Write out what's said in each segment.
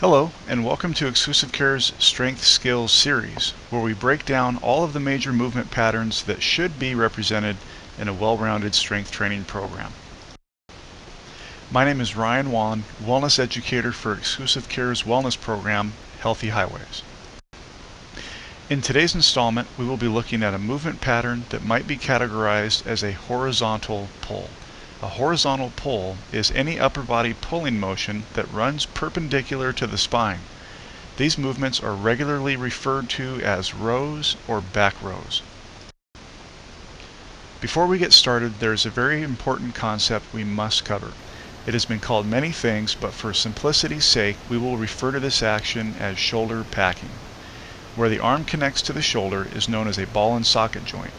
Hello, and welcome to Exclusive Care's Strength Skills series, where we break down all of the major movement patterns that should be represented in a well-rounded strength training program. My name is Ryan Wan, Wellness Educator for Exclusive Care's wellness program, Healthy Highways. In today's installment, we will be looking at a movement pattern that might be categorized as a horizontal pull. A horizontal pull is any upper body pulling motion that runs perpendicular to the spine. These movements are regularly referred to as rows or back rows. Before we get started, there is a very important concept we must cover. It has been called many things, but for simplicity's sake, we will refer to this action as shoulder packing. Where the arm connects to the shoulder is known as a ball and socket joint.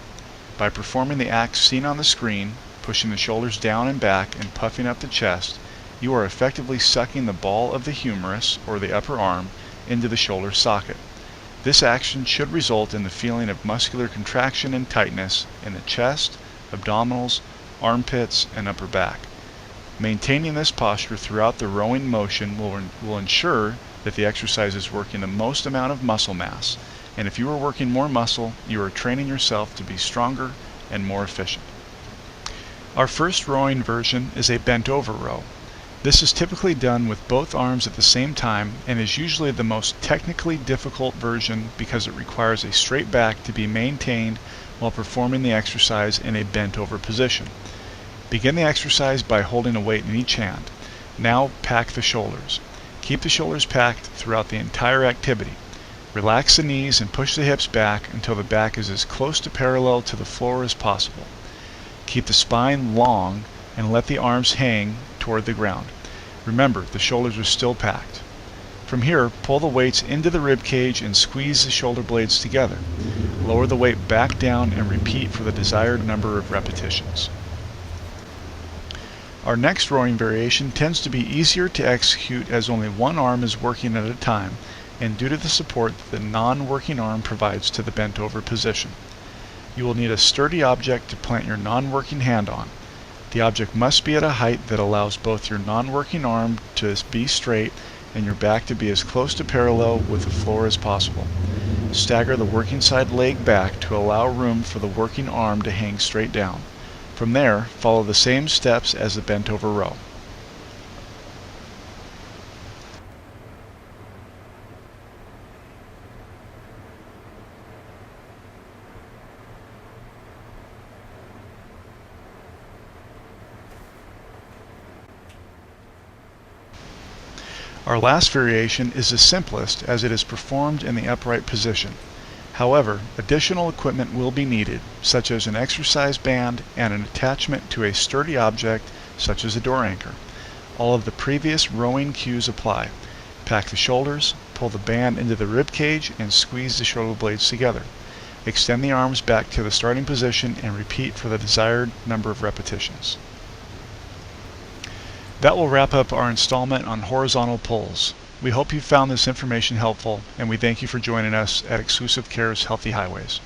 By performing the act seen on the screen, pushing the shoulders down and back and puffing up the chest, you are effectively sucking the ball of the humerus, or the upper arm, into the shoulder socket. This action should result in the feeling of muscular contraction and tightness in the chest, abdominals, armpits, and upper back. Maintaining this posture throughout the rowing motion will ensure that the exercise is working the most amount of muscle mass, and if you are working more muscle, you are training yourself to be stronger and more efficient. Our first rowing version is a bent over row. This is typically done with both arms at the same time and is usually the most technically difficult version because it requires a straight back to be maintained while performing the exercise in a bent over position. Begin the exercise by holding a weight in each hand. Now pack the shoulders. Keep the shoulders packed throughout the entire activity. Relax the knees and push the hips back until the back is as close to parallel to the floor as possible. Keep the spine long and let the arms hang toward the ground. Remember, the shoulders are still packed. From here, pull the weights into the rib cage and squeeze the shoulder blades together. Lower the weight back down and repeat for the desired number of repetitions. Our next rowing variation tends to be easier to execute as only one arm is working at a time and due to the support that the non-working arm provides to the bent over position. You will need a sturdy object to plant your non-working hand on. The object must be at a height that allows both your non-working arm to be straight and your back to be as close to parallel with the floor as possible. Stagger the working side leg back to allow room for the working arm to hang straight down. From there, follow the same steps as the bent over row. Our last variation is the simplest as it is performed in the upright position. However, additional equipment will be needed, such as an exercise band and an attachment to a sturdy object such as a door anchor. All of the previous rowing cues apply. Pack the shoulders, pull the band into the rib cage, and squeeze the shoulder blades together. Extend the arms back to the starting position and repeat for the desired number of repetitions. That will wrap up our installment on horizontal pulls. We hope you found this information helpful, and we thank you for joining us at Exclusive Care's Healthy Highways.